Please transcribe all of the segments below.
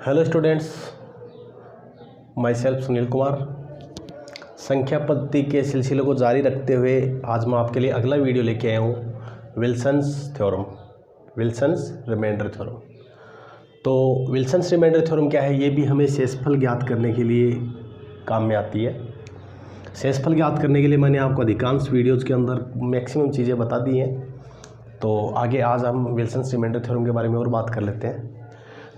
Hello students, my self Sunil Kumar. संख्या पद्धति के सिलसिले को जारी रखते हुए आज मैं आपके लिए अगला वीडियो लेके आया हूँ Wilson's theorem, Wilson's remainder theorem. तो विल्सन्स रिमाइंडर थ्योरम क्या है? ये भी हमें शेषफल ज्ञात करने के लिए काम में आती है। शेषफल ज्ञात करने के लिए मैंने आपको अधिकांश वीडियोज़ के अंदर मैक्सिमम चीज़ें बता दी हैं। तो आगे आज हम विल्सन्स रिमाइंडर थ्योरम के बारे में और बात कर लेते हैं।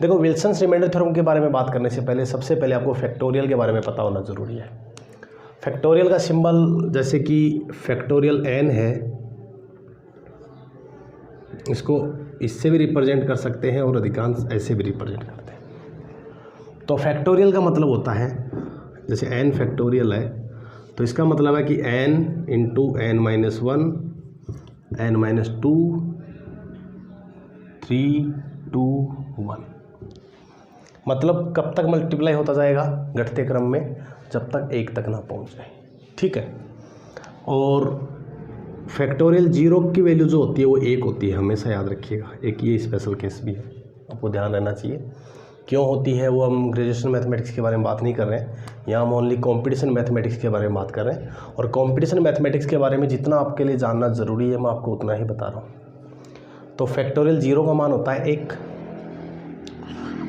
देखो, विल्सन्स रिमाइंडर थ्योरम के बारे में बात करने से पहले सबसे पहले आपको फैक्टोरियल के बारे में पता होना ज़रूरी है। फैक्टोरियल का सिंबल जैसे कि फैक्टोरियल n है, इसको इससे भी रिप्रेजेंट कर सकते हैं और अधिकांश ऐसे भी रिप्रेजेंट करते हैं। तो फैक्टोरियल का मतलब होता है, जैसे n फैक्टोरियल है तो इसका मतलब है कि n into n minus 1, n minus 2, 3, 2, 1। मतलब कब तक मल्टीप्लाई होता जाएगा? घटते क्रम में, जब तक 1 तक ना पहुंच जाए। ठीक है। और फैक्टोरियल 0 की वैल्यू जो होती है वो 1 होती है, हमेशा याद रखिएगा। एक ये स्पेशल केस भी है, आपको ध्यान रहना चाहिए। क्यों होती है वो हम ग्रेजुएशन मैथमेटिक्स के बारे में बात नहीं कर रहे हैं, यहाँ हम ओनली कॉम्पिटिशन मैथमेटिक्स के बारे में बात कर रहे हैं। और कॉम्पिटिशन मैथमेटिक्स के बारे में जितना आपके लिए जानना ज़रूरी है मैं आपको उतना ही बता रहा हूँ। तो फैक्टोरियल 0 का मान होता है 1।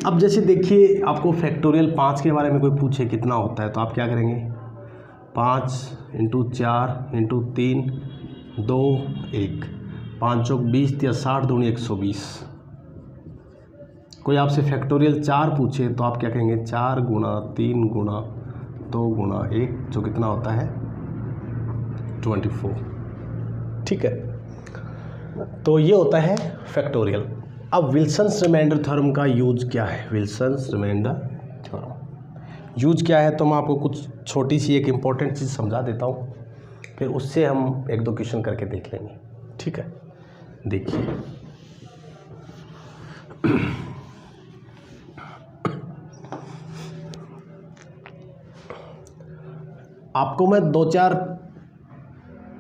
अब जैसे देखिए, आपको फैक्टोरियल 5 के बारे में कोई पूछे कितना होता है तो आप क्या करेंगे? 5 इंटू 4 इंटू 3 2 1, 5 चौक 20 या 60 दूनी 120। कोई आपसे फैक्टोरियल 4 पूछे तो आप क्या कहेंगे? 4 गुणा 3 गुणा 2 गुणा 1, जो कितना होता है 24। ठीक है। तो ये होता है फैक्टोरियल। अब विल्सन्स रिमाइंडर थ्योरम का यूज क्या है? विल्सन्स रिमाइंडर थ्योरम यूज क्या है तो मैं आपको कुछ छोटी सी एक इम्पॉर्टेंट चीज़ समझा देता हूँ, फिर उससे हम 1-2 क्वेश्चन करके देख लेंगे। ठीक है, देखिए। आपको मैं 2-4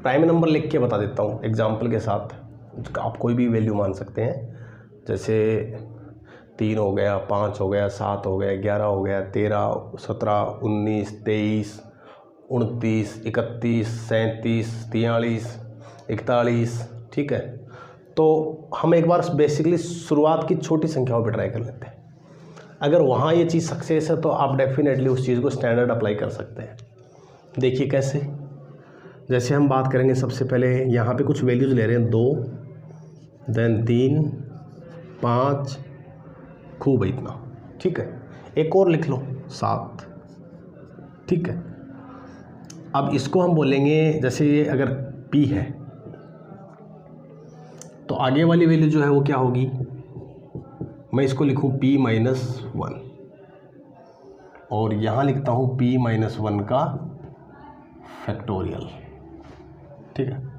प्राइम नंबर लिख के बता देता हूँ एग्जाम्पल के साथ। आप कोई भी वैल्यू मान सकते हैं, जैसे 3 हो गया, 5 हो गया, 7 हो गया, 11 हो गया, 13, 17, 19, 23, 29, 31, 37, 43, 41। ठीक है। तो हम एक बार बेसिकली शुरुआत की छोटी संख्याओं पर ट्राई कर लेते हैं। अगर वहाँ ये चीज़ सक्सेस है तो आप डेफिनेटली उस चीज़ को स्टैंडर्ड अप्लाई कर सकते हैं। देखिए कैसे। जैसे हम बात करेंगे, सबसे पहले यहाँ पे कुछ वैल्यूज़ ले रहे हैं, 2, देन 3, 5, खूब है इतना। ठीक है। एक और लिख लो, 7। ठीक है। अब इसको हम बोलेंगे, जैसे ये अगर p है तो आगे वाली वैल्यू जो है वो क्या होगी? मैं इसको लिखूँ p माइनस 1 और यहाँ लिखता हूँ p माइनस 1 का फैक्टोरियल। ठीक है।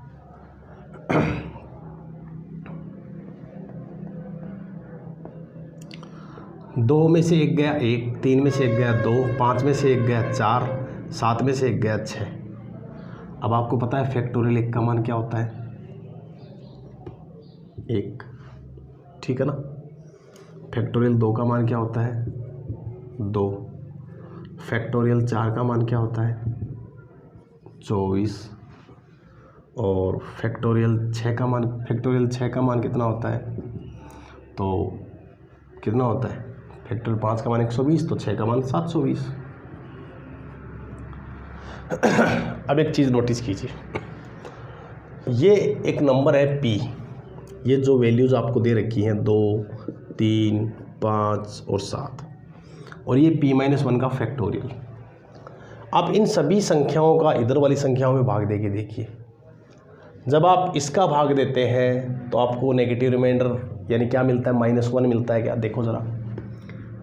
2 में से 1 गया 1, 3 में से 1 गया 2, 5 में से 1 गया 4, 7 में से 1 गया 6। अब आपको पता है फैक्टोरियल 1 का मान क्या होता है? 1। ठीक है ना। फैक्टोरियल 2 का मान क्या होता है? 2। फैक्टोरियल 4 का मान क्या होता है? 24। और फैक्टोरियल 6 का मान कितना होता है? तो कितना होता है? फैक्टोरियल 5 का मान 120, तो 6 का मान 720। अब एक चीज़ नोटिस कीजिए, ये एक नंबर है p। ये जो वैल्यूज़ आपको दे रखी हैं 2, 3, 5 और 7, और ये p माइनस 1 का फैक्टोरियल। आप इन सभी संख्याओं का इधर वाली संख्याओं में भाग देके देखिए। जब आप इसका भाग देते हैं तो आपको नेगेटिव रिमाइंडर यानी क्या मिलता है? -1 मिलता है। क्या? देखो ज़रा,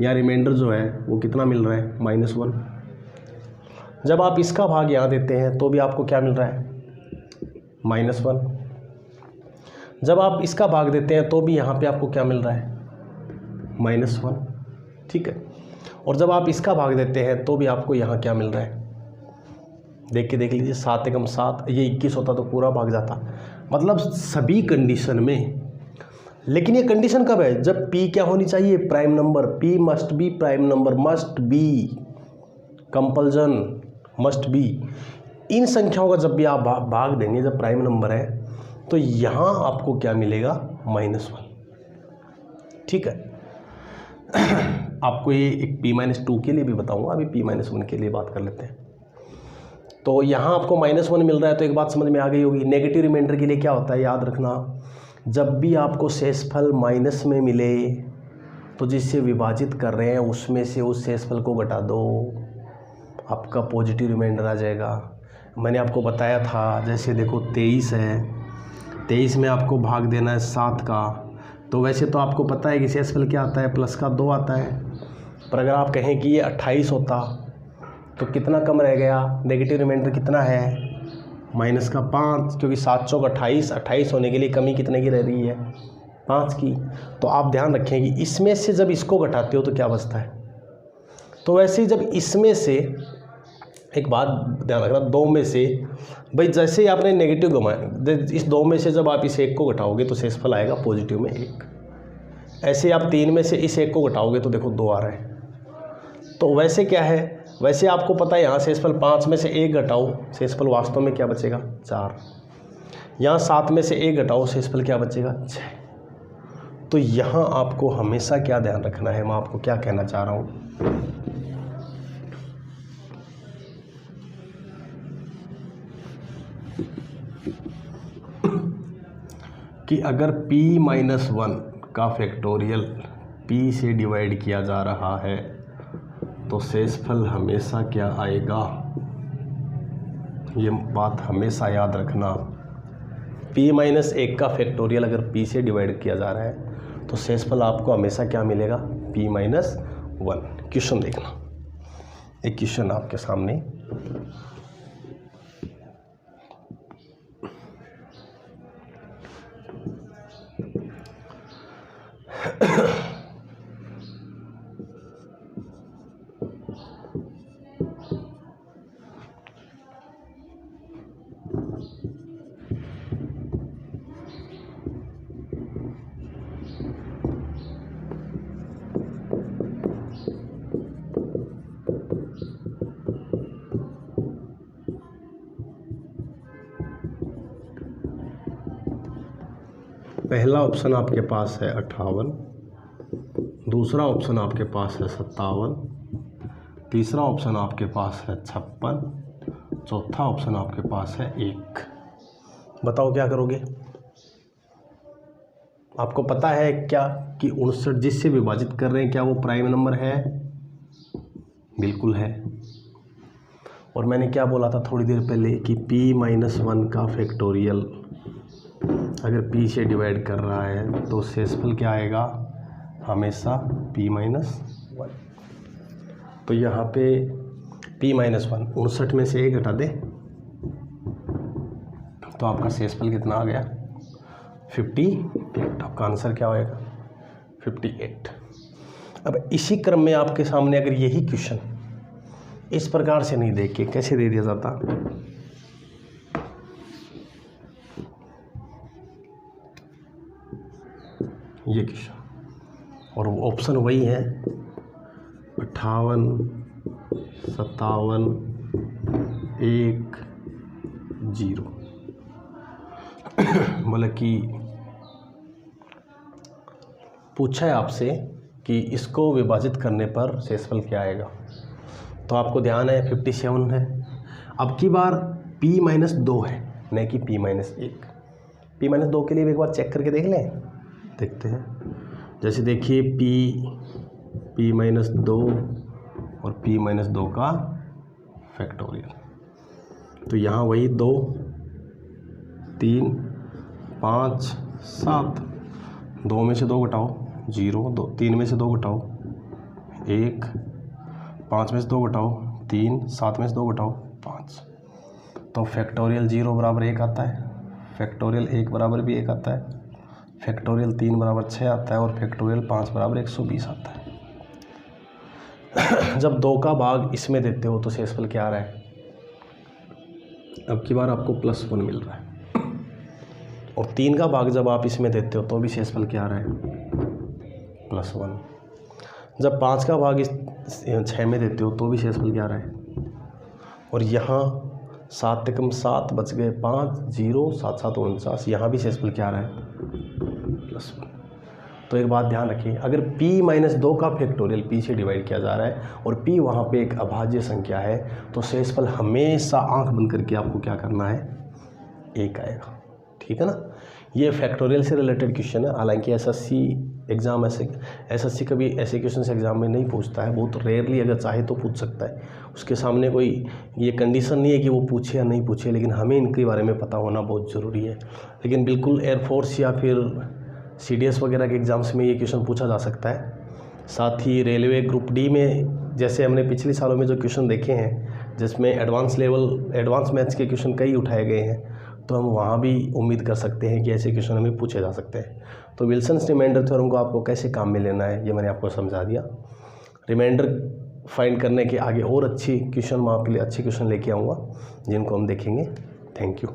यहाँ रिमाइंडर जो है वो कितना मिल रहा है? -1। जब आप इसका भाग यहाँ देते हैं तो भी आपको क्या मिल रहा है? -1। जब आप इसका भाग देते हैं तो भी यहाँ पे आपको क्या मिल रहा है? -1। ठीक है। और जब आप इसका भाग देते हैं तो भी आपको यहाँ क्या मिल रहा है? देख लीजिए, 7 एकम 7, ये 21 होता तो पूरा भाग जाता। मतलब सभी कंडीशन में लेकिन ये कंडीशन कब है, जब p क्या होनी चाहिए, prime number, p must be prime number, must be, compulsion, must be. इन संख्याओं का जब भी आप भाग देंगे जब प्राइम नंबर है तो यहाँ आपको क्या मिलेगा, -1। ठीक है। आपको ये एक p-2 के लिए भी बताऊंगा, अभी p-1 के लिए बात कर लेते हैं। तो यहाँ आपको -1 मिल रहा है तो एक बात समझ में आ गई होगी। नेगेटिव रिमाइंडर के लिए क्या होता है, याद रखना, जब भी आपको शेषफल माइनस में मिले तो जिससे विभाजित कर रहे हैं उसमें से उस शेषफल को घटा दो, आपका पॉजिटिव रिमाइंडर आ जाएगा। मैंने आपको बताया था, जैसे देखो 23 है, 23 में आपको भाग देना है 7 का, तो वैसे तो आपको पता है कि शेषफल क्या आता है, प्लस का 2 आता है। पर अगर आप कहें कि ये 28 होता तो कितना कम रह गया, नेगेटिव रिमाइंडर कितना है, -5, क्योंकि 7 चौक 28, 28 होने के लिए कमी कितने की रह रही है, 5 की। तो आप ध्यान रखें कि इसमें से जब इसको घटाते हो तो क्या बचता है। तो वैसे ही जब इसमें से, एक बात ध्यान रखना, 2 में से, भाई जैसे ही आपने नेगेटिव घुमाया, इस 2 में से जब आप इस 1 को घटाओगे तो शेषफल आएगा पॉजिटिव में 1। ऐसे ही आप 3 में से इस 1 को घटाओगे तो देखो 2 आ रहा है। तो वैसे क्या है, वैसे आपको पता है यहाँ शेषफल 5 में से 1 घटाओ, शेषफल वास्तव में क्या बचेगा, 4। यहाँ 7 में से 1 घटाओ, शेषफल क्या बचेगा, 6। तो यहाँ आपको हमेशा क्या ध्यान रखना है, मैं आपको क्या कहना चाह रहा हूँ, कि अगर p-1 का फैक्टोरियल p से डिवाइड किया जा रहा है तो शेषफल हमेशा क्या आएगा, ये बात हमेशा याद रखना। p-1 का फैक्टोरियल अगर p से डिवाइड किया जा रहा है तो शेषफल आपको हमेशा क्या मिलेगा, p-1। क्वेश्चन देखना, एक क्वेश्चन आपके सामने, पहला ऑप्शन आपके पास है 58, दूसरा ऑप्शन आपके पास है 57, तीसरा ऑप्शन आपके पास है 56, चौथा ऑप्शन आपके पास है 1। बताओ क्या करोगे। आपको पता है क्या कि 59 जिससे विभाजित कर रहे हैं क्या वो प्राइम नंबर है, बिल्कुल है। और मैंने क्या बोला था थोड़ी देर पहले कि p-1 का फैक्टोरियल अगर p से डिवाइड कर रहा है तो शेषफल क्या आएगा, हमेशा p-1। तो यहाँ पे p-1 59 में से 1 घटा दे तो आपका शेषफल कितना आ गया, 58। आपका आंसर क्या होएगा, 58। अब इसी क्रम में आपके सामने अगर यही क्वेश्चन इस प्रकार से नहीं देख के कैसे दे दिया जाता, ये क्वेश्चन, और ऑप्शन वही है 58, 57, 1, 0। मतलब कि पूछा है आपसे कि इसको विभाजित करने पर शेषफल क्या आएगा, तो आपको ध्यान है 57 है। अब की बार p-2 है न कि p-1। p-2 के लिए एक बार चेक करके देख लें, देखते हैं। जैसे देखिए p-2 और p-2 का फैक्टोरियल, तो यहाँ वही 2, 3, 5, 7, 2 में से 2 घटाओ 0, 2, 3 में से 2 घटाओ 1, 5 में से 2 घटाओ 3, 7 में से 2 घटाओ 5, तो फैक्टोरियल 0 बराबर 1 आता है, फैक्टोरियल 1 बराबर भी 1 आता है, फैक्टोरियल 3 बराबर 6 आता है, और फैक्टोरियल 5 बराबर 120 आता है। जब 2 का भाग इसमें देते हो तो शेषफल क्या आ रहा है, अब की बार आपको +1 मिल रहा है। और 3 का भाग जब आप इसमें देते हो तो भी शेषफल क्या आ रहा है +1। जब 5 का भाग इस 6 में देते हो तो भी शेषफल क्या आ रहा है। और यहाँ 7 एकम 7 बच गए 5, 0 7 7 49, यहाँ भी शेषफल क्या आ रहा है +1। तो एक बात ध्यान रखिए, अगर p-2 का फैक्टोरियल p से डिवाइड किया जा रहा है और p वहाँ पे एक अभाज्य संख्या है तो शेषफल हमेशा आंख बंद करके आपको क्या करना है 1 आएगा। ठीक है ना। ये फैक्टोरियल से रिलेटेड क्वेश्चन है। हालांकि एसएससी कभी ऐसे क्वेश्चन एग्जाम में नहीं पूछता है, बहुत रेयरली अगर चाहे तो पूछ सकता है। उसके सामने कोई ये कंडीशन नहीं है कि वो पूछे या नहीं पूछे, लेकिन हमें इनके बारे में पता होना बहुत ज़रूरी है। लेकिन बिल्कुल एयरफोर्स या फिर CDS वगैरह के एग्ज़ाम्स में ये क्वेश्चन पूछा जा सकता है। साथ ही रेलवे ग्रुप डी में जैसे हमने पिछले सालों में जो क्वेश्चन देखे हैं जिसमें एडवांस मैथ्स के क्वेश्चन कई उठाए गए हैं, तो हम वहाँ भी उम्मीद कर सकते हैं कि ऐसे क्वेश्चन हमें पूछे जा सकते हैं। तो विल्सन्स रिमाइंडर थ्योरम को आपको कैसे काम में लेना है ये मैंने आपको समझा दिया। रिमाइंडर फाइंड करने के आगे और अच्छी क्वेश्चन मैं आपके लिए अच्छे क्वेश्चन लेके आऊँगा जिनको हम देखेंगे। Thank you.